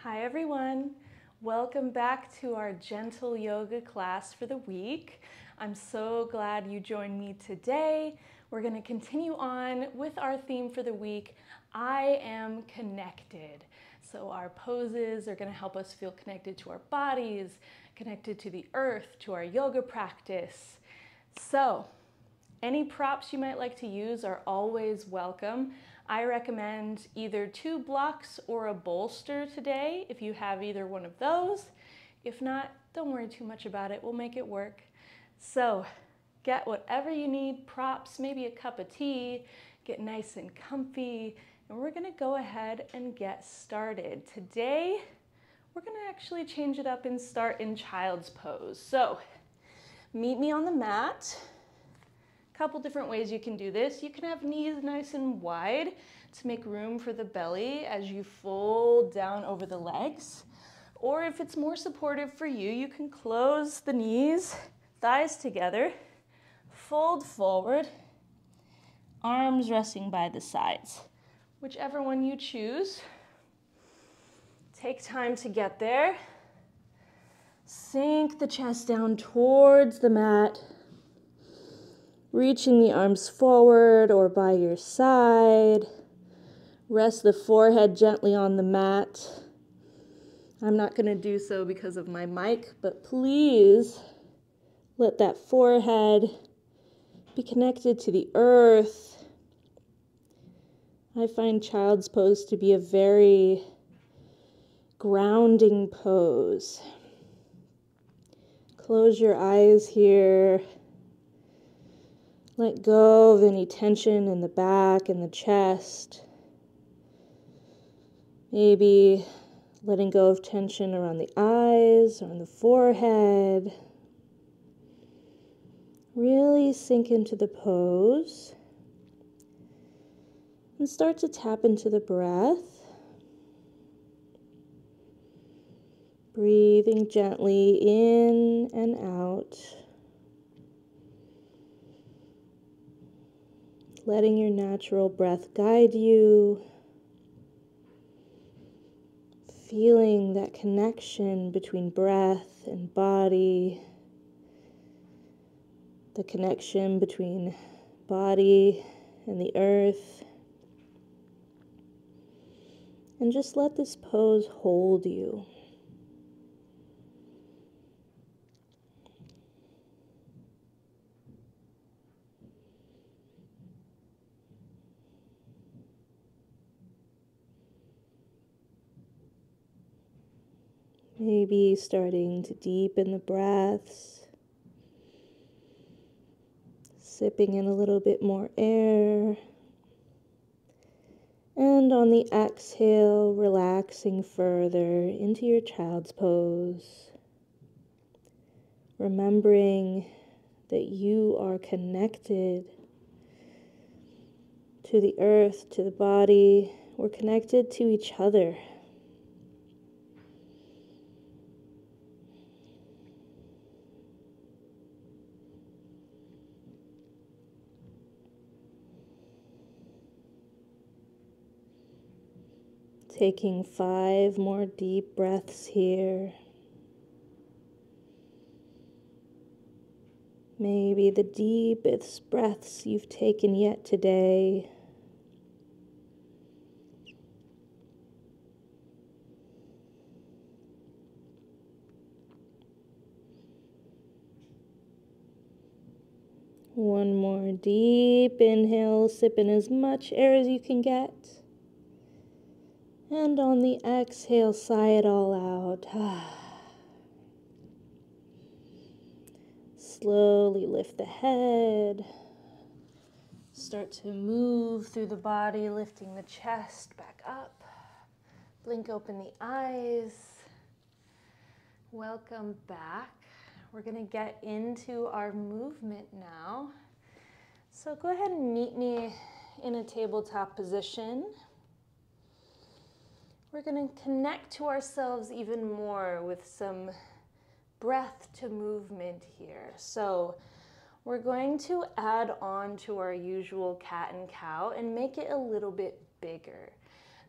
Hi everyone, welcome back to our gentle yoga class for the week. I'm so glad you joined me today. We're going to continue on with our theme for the week, I am connected. So our poses are going to help us feel connected to our bodies, connected to the earth, to our yoga practice. So any props you might like to use are always welcome. I recommend either 2 blocks or a bolster today if you have either one of those. If not, don't worry too much about it. We'll make it work. So get whatever you need, props, maybe a cup of tea, get nice and comfy, and we're gonna go ahead and get started. Today, we're gonna actually change it up and start in child's pose. So meet me on the mat. Couple different ways you can do this. You can have knees nice and wide to make room for the belly as you fold down over the legs. Or if it's more supportive for you, you can close the knees, thighs together, fold forward, arms resting by the sides. Whichever one you choose. Take time to get there. Sink the chest down towards the mat. Reaching the arms forward or by your side. Rest the forehead gently on the mat. I'm not going to do so because of my mic, but please let that forehead be connected to the earth. I find child's pose to be a very grounding pose. Close your eyes here. Let go of any tension in the back and the chest. Maybe letting go of tension around the eyes, on the forehead. Really sink into the pose. And start to tap into the breath. Breathing gently in and out. Letting your natural breath guide you. Feeling that connection between breath and body. The connection between body and the earth. And just let this pose hold you. Maybe starting to deepen the breaths, sipping in a little bit more air, and on the exhale, relaxing further into your child's pose, remembering that you are connected to the earth, to the body. We're connected to each other. Taking 5 more deep breaths here. Maybe the deepest breaths you've taken yet today. One more deep inhale, sip in as much air as you can get. And on the exhale, sigh it all out. Slowly lift the head. Start to move through the body, lifting the chest back up. Blink open the eyes. Welcome back. We're going to get into our movement now. So go ahead and meet me in a tabletop position. We're going to connect to ourselves even more with some breath to movement here. So we're going to add on to our usual cat and cow and make it a little bit bigger.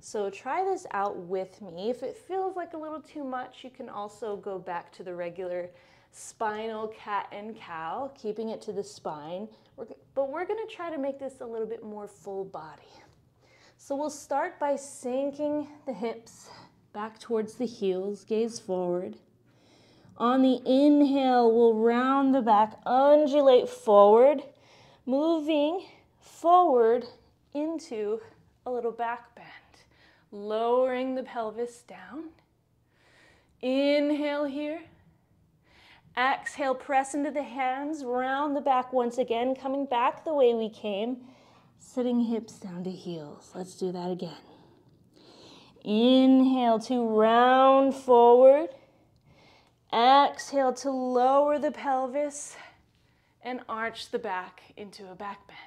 So try this out with me. If it feels like a little too much, you can also go back to the regular spinal cat and cow, keeping it to the spine. But we're going to try to make this a little bit more full body. So we'll start by sinking the hips back towards the heels, gaze forward. On the inhale, we'll round the back, undulate forward, moving forward into a little back bend. Lowering the pelvis down. Inhale here. Exhale, press into the hands, round the back once again, coming back the way we came, sitting hips down to heels. Let's do that again. Inhale to round forward. Exhale to lower the pelvis and arch the back into a back bend.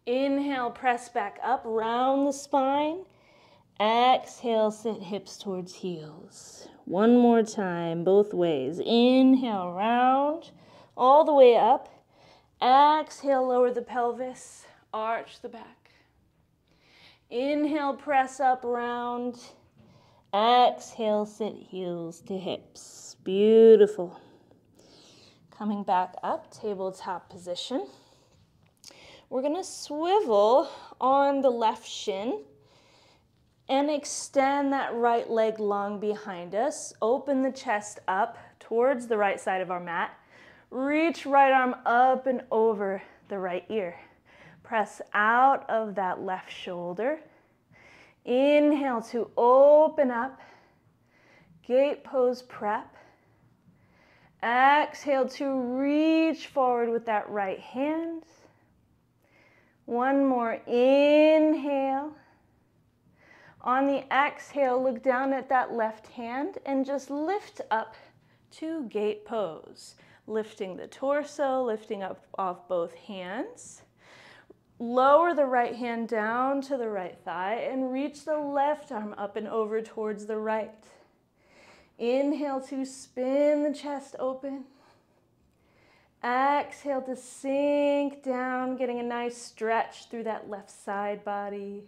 Inhale, press back up, round the spine. Exhale, sit hips towards heels. One more time, both ways. Inhale, round, all the way up. Exhale, lower the pelvis, arch the back. Inhale, press up, round. Exhale, sit heels to hips. Beautiful. Coming back up, tabletop position. We're going to swivel on the left shin and extend that right leg long behind us. Open the chest up towards the right side of our mat. Reach right arm up and over the right ear. Press out of that left shoulder. Inhale to open up. Gate pose prep. Exhale to reach forward with that right hand. One more inhale. On the exhale, look down at that left hand and just lift up to gate pose. Lifting the torso, lifting up off both hands. Lower the right hand down to the right thigh and reach the left arm up and over towards the right. Inhale to spin the chest open. Exhale to sink down, getting a nice stretch through that left side body.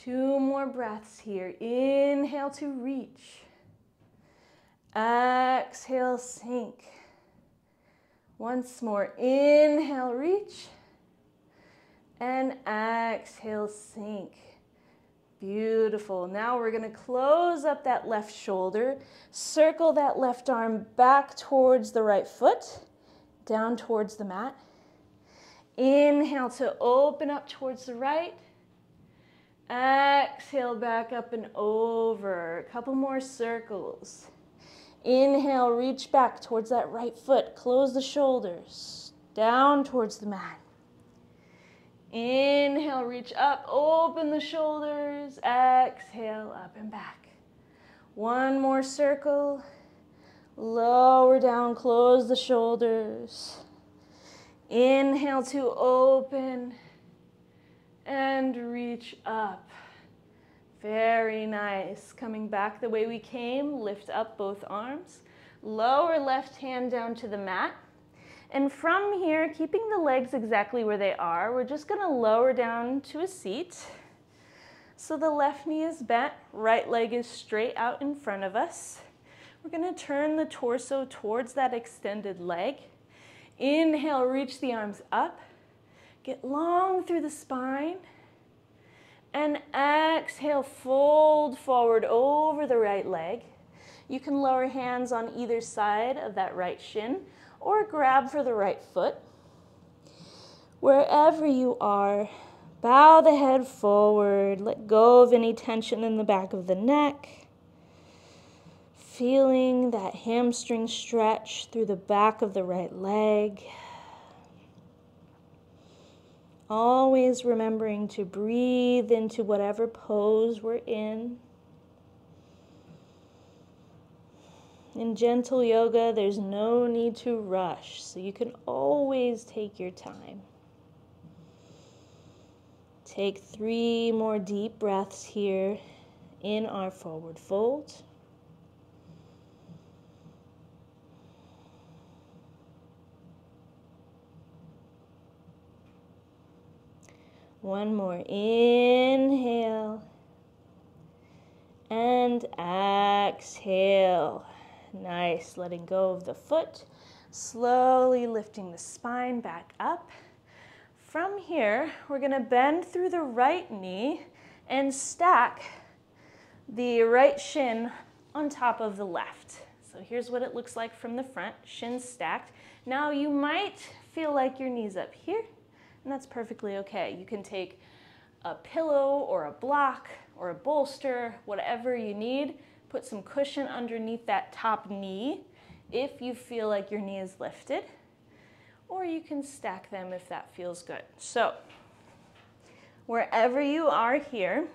2 more breaths here. Inhale to reach. Exhale, sink. Once more. Inhale, reach. And exhale, sink. Beautiful. Now we're going to close up that left shoulder. Circle that left arm back towards the right foot. Down towards the mat. Inhale to open up towards the right. Exhale back up and over. A couple more circles. Inhale, reach back towards that right foot. Close the shoulders. Down towards the mat. Inhale, reach up, open the shoulders. Exhale, up and back. One more circle. Lower down, close the shoulders. Inhale to open and reach up. Very nice. Coming back the way we came, lift up both arms. Lower left hand down to the mat. And from here, keeping the legs exactly where they are, we're just going to lower down to a seat. So the left knee is bent, right leg is straight out in front of us. We're going to turn the torso towards that extended leg. Inhale, reach the arms up. Get long through the spine. And exhale, fold forward over the right leg. You can lower hands on either side of that right shin or grab for the right foot. Wherever you are, bow the head forward. Let go of any tension in the back of the neck. Feeling that hamstring stretch through the back of the right leg. Always remembering to breathe into whatever pose we're in. In gentle yoga, there's no need to rush, so you can always take your time. Take 3 more deep breaths here in our forward fold. One more. Inhale. And exhale. Nice. Letting go of the foot. Slowly lifting the spine back up. From here, we're going to bend through the right knee and stack the right shin on top of the left. So here's what it looks like from the front, shins stacked. Now you might feel like your knee's up here, and that's perfectly okay. You can take a pillow or a block or a bolster, whatever you need. Put some cushion underneath that top knee if you feel like your knee is lifted, or you can stack them if that feels good. So wherever you are here,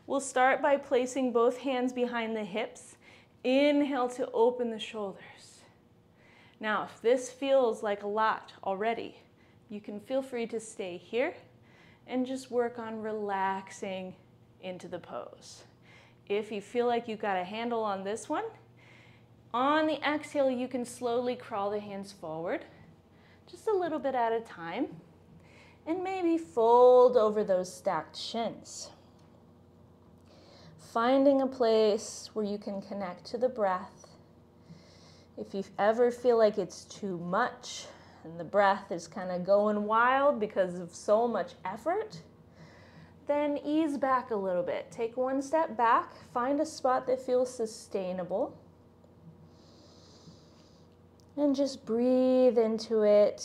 we'll start by placing both hands behind the hips. Inhale to open the shoulders. Now, if this feels like a lot already, you can feel free to stay here and just work on relaxing into the pose. If you feel like you've got a handle on this one, on the exhale, you can slowly crawl the hands forward, just a little bit at a time, and maybe fold over those stacked shins. Finding a place where you can connect to the breath. If you ever feel like it's too much and the breath is kind of going wild because of so much effort, then ease back a little bit. Take one step back, find a spot that feels sustainable, and just breathe into it.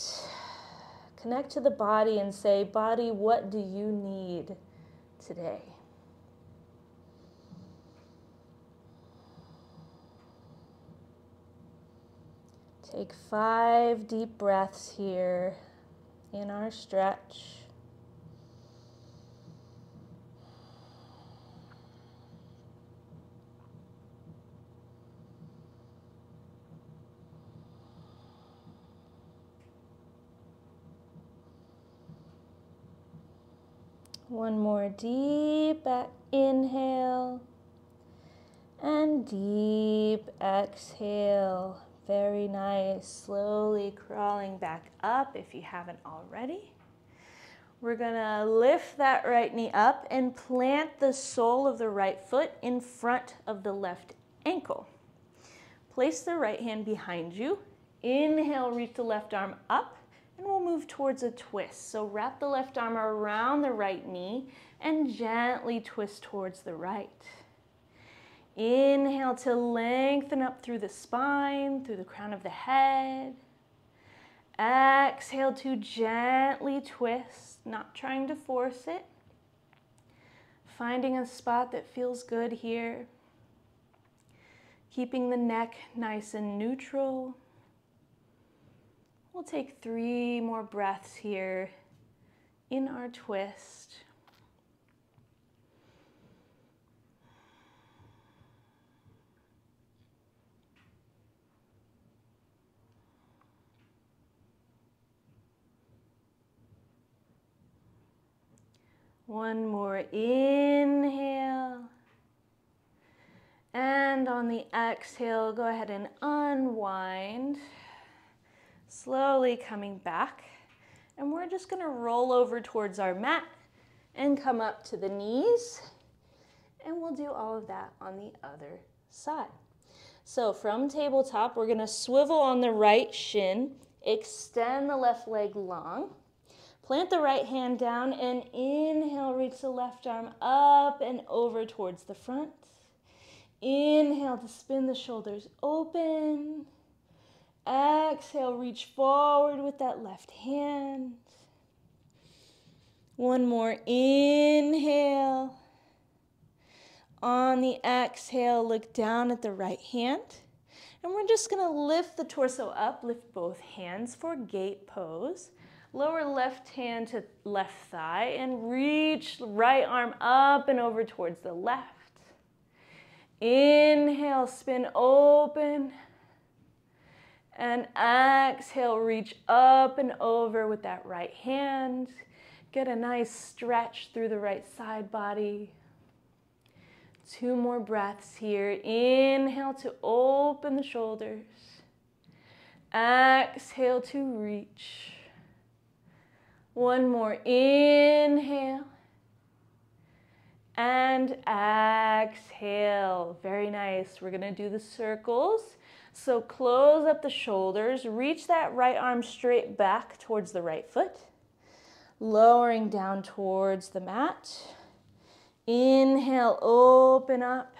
Connect to the body and say, body, what do you need today? Take 5 deep breaths here in our stretch. One more deep inhale and deep exhale. Very nice. Slowly crawling back up if you haven't already. We're going to lift that right knee up and plant the sole of the right foot in front of the left ankle. Place the right hand behind you. Inhale, reach the left arm up, and we'll move towards a twist. So wrap the left arm around the right knee and gently twist towards the right. Inhale to lengthen up through the spine, through the crown of the head. Exhale to gently twist, not trying to force it. Finding a spot that feels good here. Keeping the neck nice and neutral. We'll take 3 more breaths here in our twist. One more inhale. And on the exhale, go ahead and unwind. Slowly coming back. And we're just going to roll over towards our mat and come up to the knees. And we'll do all of that on the other side. So from tabletop, we're going to swivel on the right shin, extend the left leg long. Plant the right hand down and inhale, reach the left arm up and over towards the front. Inhale to spin the shoulders open. Exhale, reach forward with that left hand. One more inhale. On the exhale, look down at the right hand. And we're just going to lift the torso up, lift both hands for gate pose. Lower left hand to left thigh and reach right arm up and over towards the left. Inhale, spin open. And exhale, reach up and over with that right hand. Get a nice stretch through the right side body. 2 more breaths here. Inhale to open the shoulders. Exhale to reach. One more, inhale. And exhale. Very nice. We're gonna do the circles. So close up the shoulders, reach that right arm straight back towards the right foot, lowering down towards the mat. Inhale, open up,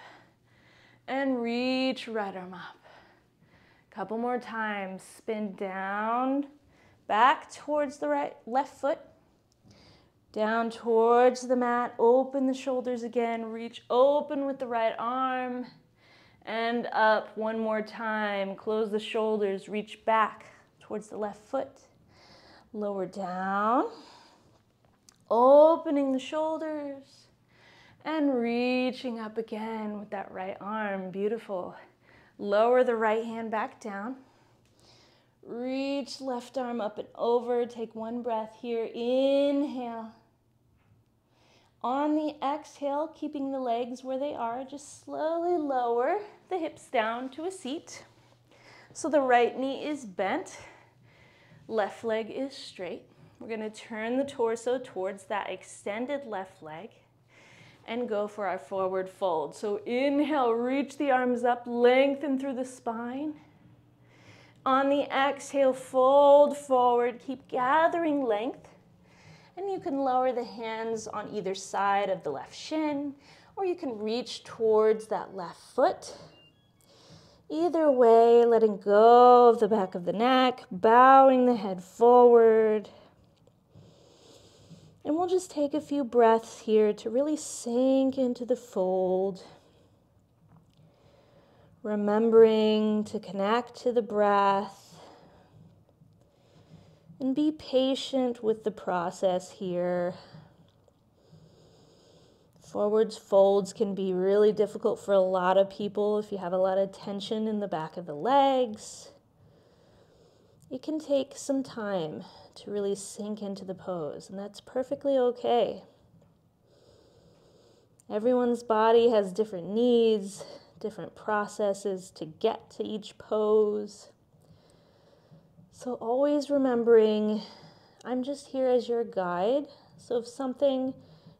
and reach right arm up. Couple more times. Spin down, back towards the left foot, down towards the mat. Open the shoulders again. Reach open with the right arm, and up one more time. Close the shoulders, reach back towards the left foot. Lower down, opening the shoulders, and reaching up again with that right arm. Beautiful. Lower the right hand back down. Reach left arm up and over. Take one breath here. Inhale. On the exhale, keeping the legs where they are, just slowly lower the hips down to a seat. So the right knee is bent, left leg is straight. We're going to turn the torso towards that extended left leg and go for our forward fold. So inhale, reach the arms up, lengthen through the spine. On the exhale, fold forward, keep gathering length. And you can lower the hands on either side of the left shin, or you can reach towards that left foot. Either way, letting go of the back of the neck, bowing the head forward. And we'll just take a few breaths here to really sink into the fold. Remembering to connect to the breath. And be patient with the process here. Forwards folds can be really difficult for a lot of people if you have a lot of tension in the back of the legs. It can take some time to really sink into the pose, and that's perfectly okay. Everyone's body has different needs, different processes to get to each pose. So always remembering, I'm just here as your guide. So if something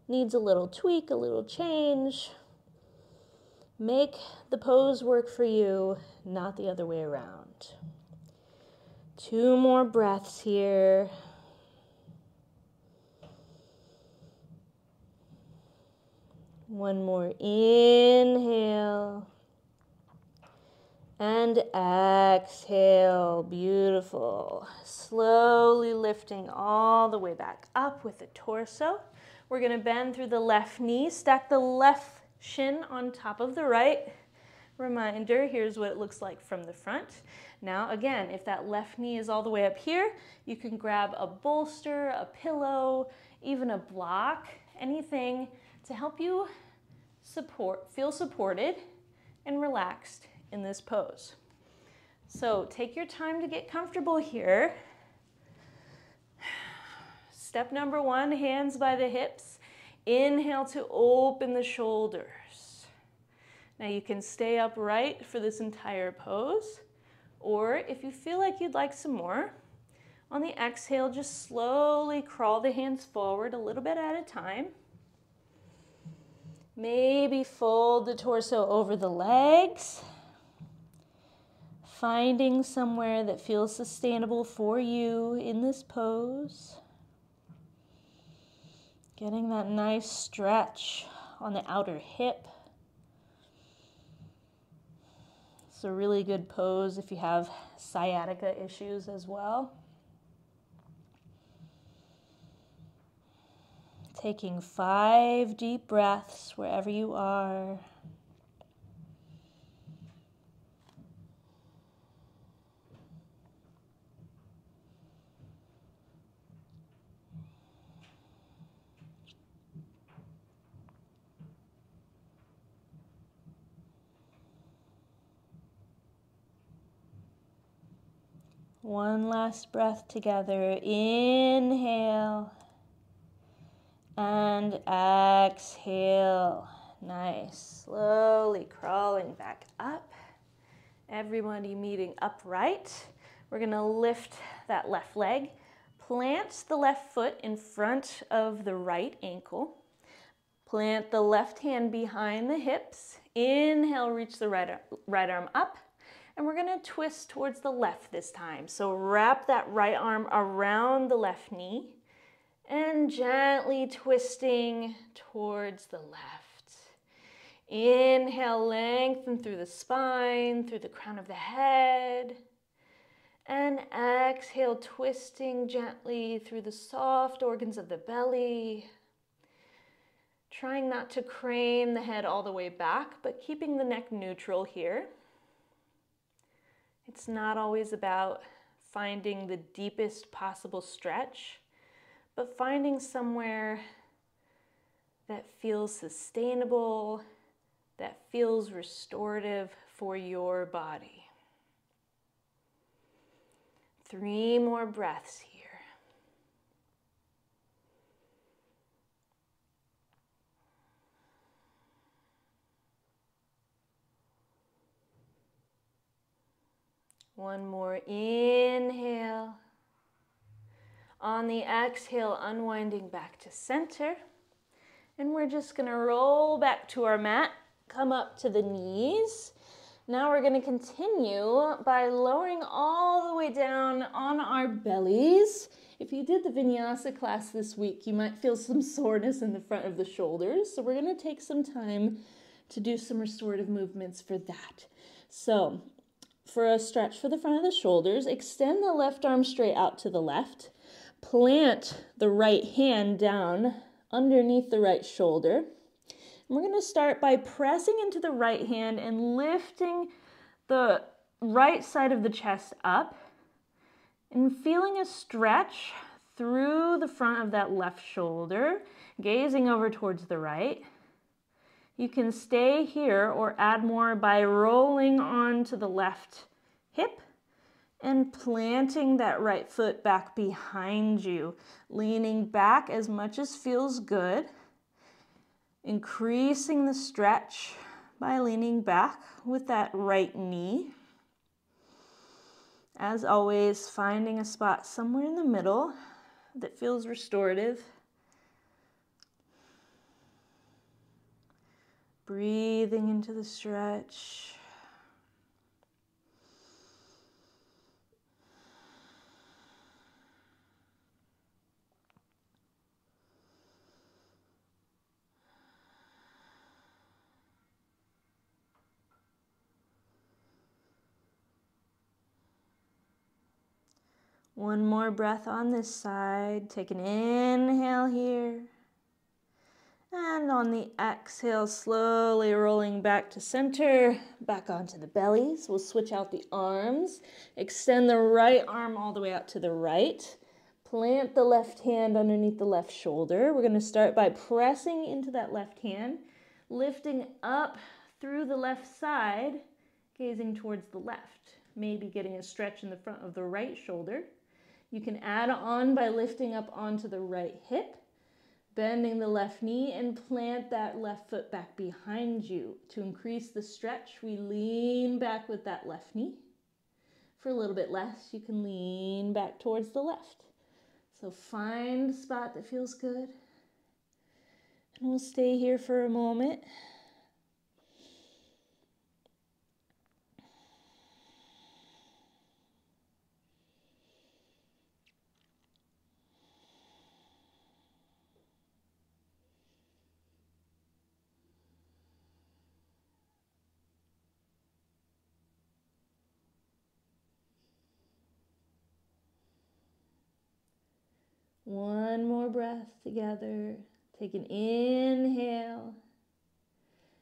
needs a little tweak, a little change, make the pose work for you, not the other way around. 2 more breaths here. One more inhale. And exhale. Beautiful. Slowly lifting all the way back up with the torso. We're going to bend through the left knee, stack the left shin on top of the right. Reminder, here's what it looks like from the front. Now again, if that left knee is all the way up here, you can grab a bolster, a pillow, even a block, anything to help you feel supported and relaxed in this pose. So take your time to get comfortable here. Step number 1, hands by the hips. Inhale to open the shoulders. Now you can stay upright for this entire pose, or if you feel like you'd like some more, on the exhale, just slowly crawl the hands forward a little bit at a time. Maybe fold the torso over the legs, finding somewhere that feels sustainable for you in this pose. Getting that nice stretch on the outer hip. It's a really good pose if you have sciatica issues as well. Taking 5 deep breaths wherever you are. One last breath together. Inhale. And exhale. Nice. Slowly crawling back up. Everybody meeting upright. We're going to lift that left leg, Plant the left foot in front of the right ankle. Plant the left hand behind the hips. Inhale, reach the right arm up. And we're gonna twist towards the left this time. So wrap that right arm around the left knee and gently twisting towards the left. Inhale, lengthen through the spine, through the crown of the head. And exhale, twisting gently through the soft organs of the belly. Trying not to crane the head all the way back, but keeping the neck neutral here. It's not always about finding the deepest possible stretch, but finding somewhere that feels sustainable, that feels restorative for your body. 3 more breaths here. One more inhale. On the exhale, unwinding back to center. And we're just gonna roll back to our mat, come up to the knees. Now we're gonna continue by lowering all the way down on our bellies. If you did the vinyasa class this week, you might feel some soreness in the front of the shoulders. So we're gonna take some time to do some restorative movements for that. So for a stretch for the front of the shoulders, extend the left arm straight out to the left. Plant the right hand down underneath the right shoulder. And we're going to start by pressing into the right hand and lifting the right side of the chest up and feeling a stretch through the front of that left shoulder, gazing over towards the right. You can stay here or add more by rolling onto the left hip and planting that right foot back behind you, leaning back as much as feels good, increasing the stretch by leaning back with that right knee. As always, finding a spot somewhere in the middle that feels restorative. Breathing into the stretch. One more breath on this side. Take an inhale here. And on the exhale, slowly rolling back to center, back onto the bellies. We'll switch out the arms. Extend the right arm all the way out to the right. Plant the left hand underneath the left shoulder. We're going to start by pressing into that left hand, lifting up through the left side, gazing towards the left. Maybe getting a stretch in the front of the right shoulder. You can add on by lifting up onto the right hip, bending the left knee, and plant that left foot back behind you. To increase the stretch, we lean back with that left knee. For a little bit less, you can lean back towards the left. So find a spot that feels good. And we'll stay here for a moment. One more breath together. Take an inhale.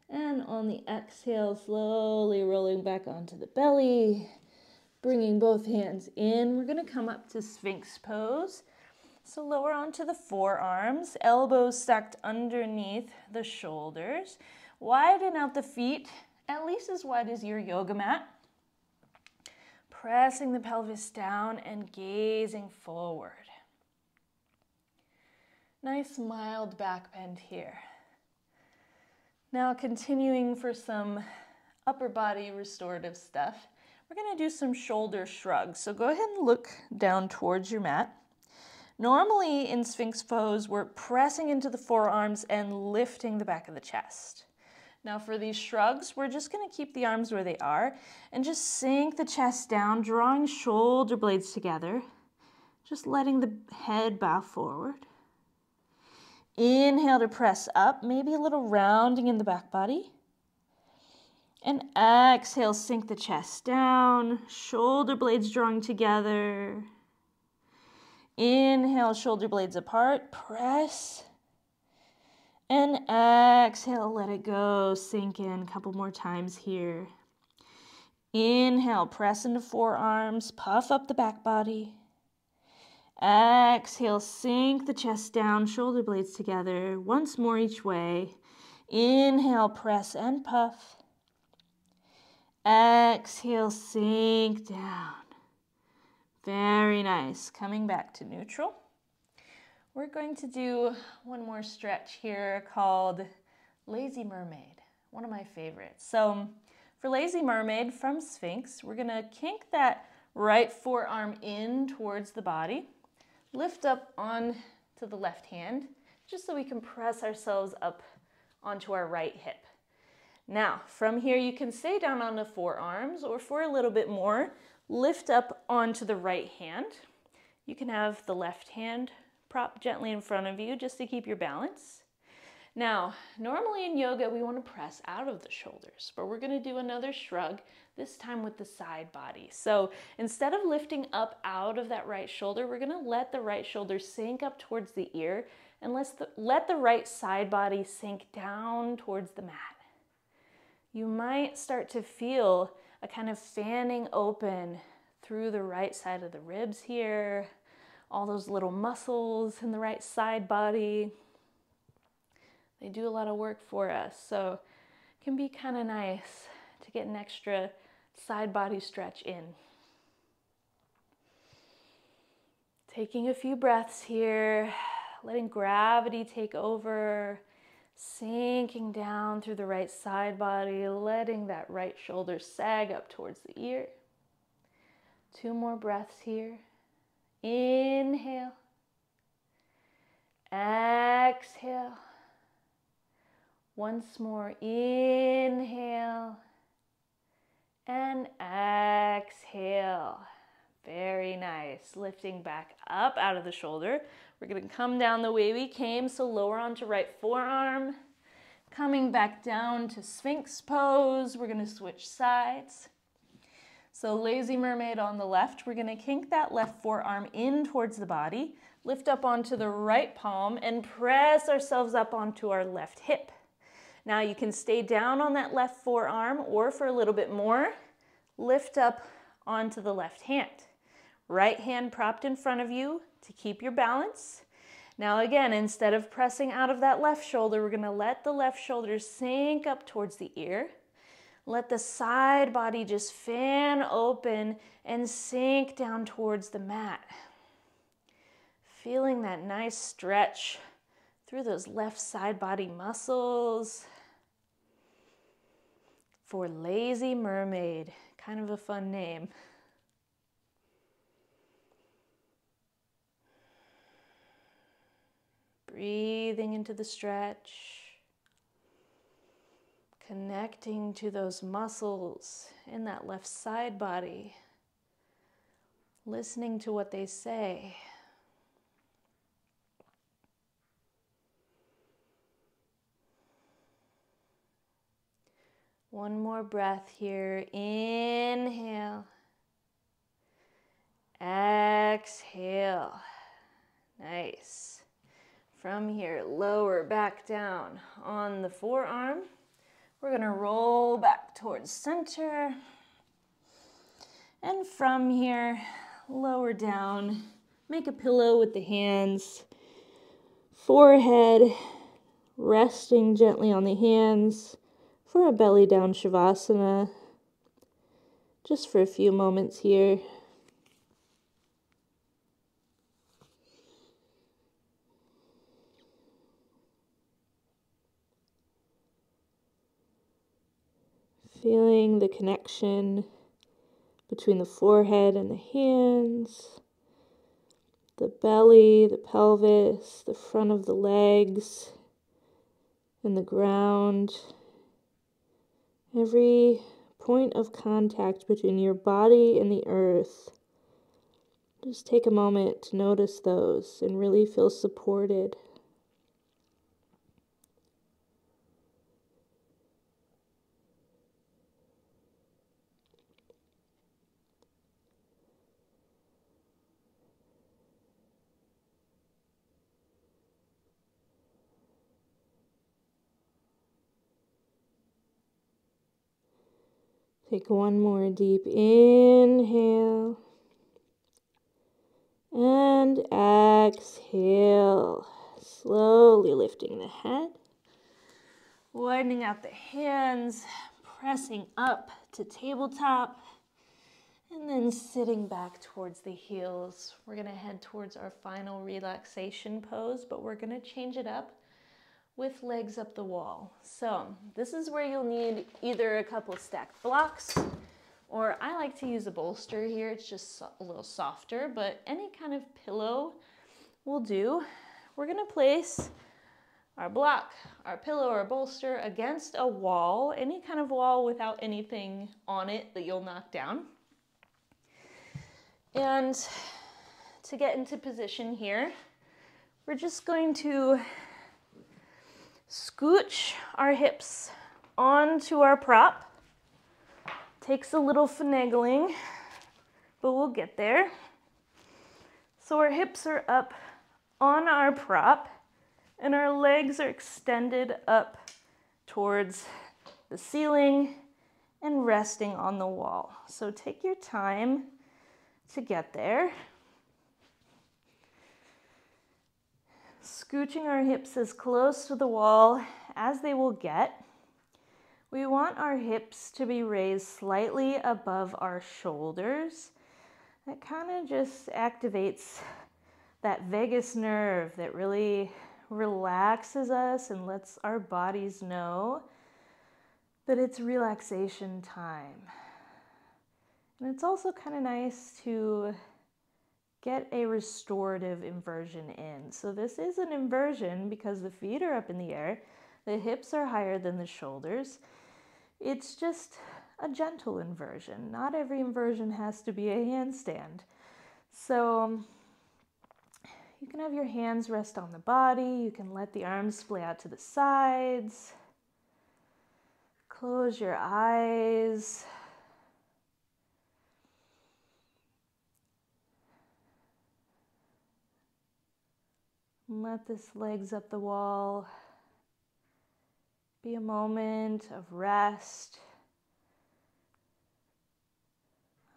And on the exhale, slowly rolling back onto the belly. Bringing both hands in. We're going to come up to Sphinx pose. So lower onto the forearms. Elbows stacked underneath the shoulders. Widen out the feet, at least as wide as your yoga mat. Pressing the pelvis down and gazing forward. Nice mild back bend here. Now continuing for some upper body restorative stuff, we're going to do some shoulder shrugs. So go ahead and look down towards your mat. Normally in Sphinx pose, we're pressing into the forearms and lifting the back of the chest. Now for these shrugs, we're just going to keep the arms where they are and just sink the chest down, drawing shoulder blades together, just letting the head bow forward. Inhale to press up, maybe a little rounding in the back body. And exhale, sink the chest down, shoulder blades drawing together. Inhale, shoulder blades apart, press. And exhale, let it go, sink in a couple more times here. Inhale, press into forearms, puff up the back body. Exhale, sink the chest down, shoulder blades together, once more each way. Inhale, press and puff. Exhale, sink down. Very nice. Coming back to neutral. We're going to do one more stretch here called Lazy Mermaid, one of my favorites. So for Lazy Mermaid from Sphinx, we're going to kink that right forearm in towards the body, lift up on to the left hand, just so we can press ourselves up onto our right hip. Now, from here, you can stay down on the forearms, or for a little bit more, lift up onto the right hand. You can have the left hand prop gently in front of you just to keep your balance. Now, normally in yoga, we want to press out of the shoulders, but we're going to do another shrug, this time with the side body. So instead of lifting up out of that right shoulder, we're going to let the right shoulder sink up towards the ear, and let the right side body sink down towards the mat. You might start to feel a kind of fanning open through the right side of the ribs here, all those little muscles in the right side body. They do a lot of work for us, so it can be kind of nice to get an extra side body stretch in. Taking a few breaths here, letting gravity take over, sinking down through the right side body, letting that right shoulder sag up towards the ear. 2 more breaths here. Inhale. Exhale. Once more, inhale. And exhale. Very nice. Lifting back up out of the shoulder. We're going to come down the way we came, so lower onto right forearm. Coming back down to Sphinx pose. We're going to switch sides. So Lazy Mermaid on the left. We're going to kink that left forearm in towards the body. Lift up onto the right palm and press ourselves up onto our left hip. Now you can stay down on that left forearm, or for a little bit more, lift up onto the left hand. Right hand propped in front of you to keep your balance. Now again, instead of pressing out of that left shoulder, we're going to let the left shoulder sink up towards the ear. Let the side body just fan open and sink down towards the mat. Feeling that nice stretch through those left side body muscles. For Lazy Mermaid, kind of a fun name. Breathing into the stretch, connecting to those muscles in that left side body, listening to what they say. One more breath here. Inhale. Exhale. Nice. From here, lower back down on the forearm. We're going to roll back towards center. And from here, lower down. Make a pillow with the hands. Forehead resting gently on the hands for a belly down Shavasana. Just for a few moments here. Feeling the connection between the forehead and the hands, the belly, the pelvis, the front of the legs, and the ground. Every point of contact between your body and the earth. Just take a moment to notice those and really feel supported. Take one more deep inhale and exhale, slowly lifting the head, widening out the hands, pressing up to tabletop, and then sitting back towards the heels. We're going to head towards our final relaxation pose, but we're going to change it up with legs up the wall. So this is where you'll need either a couple stacked blocks, or I like to use a bolster here. It's just a little softer, but any kind of pillow will do. We're gonna place our block, our pillow or bolster against a wall, any kind of wall without anything on it that you'll knock down. And to get into position here, we're just going to scooch our hips onto our prop. Takes a little finagling, but we'll get there. So our hips are up on our prop and our legs are extended up towards the ceiling and resting on the wall. So take your time to get there. Scooching our hips as close to the wall as they will get. We want our hips to be raised slightly above our shoulders. That kind of just activates that vagus nerve that really relaxes us and lets our bodies know that it's relaxation time. And it's also kind of nice to get a restorative inversion in. So this is an inversion because the feet are up in the air, the hips are higher than the shoulders. It's just a gentle inversion. Not every inversion has to be a handstand. So you can have your hands rest on the body. You can let the arms splay out to the sides. Close your eyes. Let this legs up the wall be a moment of rest,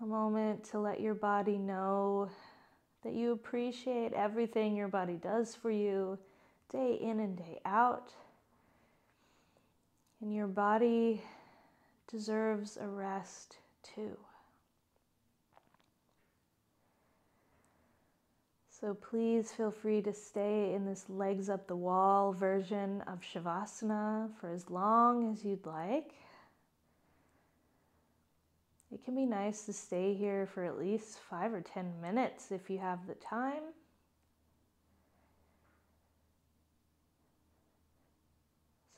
a moment to let your body know that you appreciate everything your body does for you day in and day out. And your body deserves a rest too. So please feel free to stay in this legs up the wall version of Shavasana for as long as you'd like. It can be nice to stay here for at least 5 or 10 minutes if you have the time.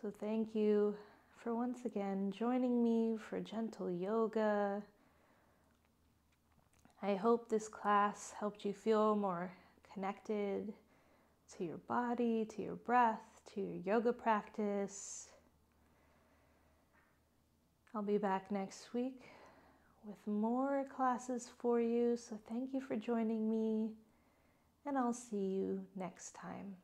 So thank you for once again joining me for gentle yoga. I hope this class helped you feel more connected to your body, to your breath, to your yoga practice. I'll be back next week with more classes for you, so thank you for joining me, and I'll see you next time.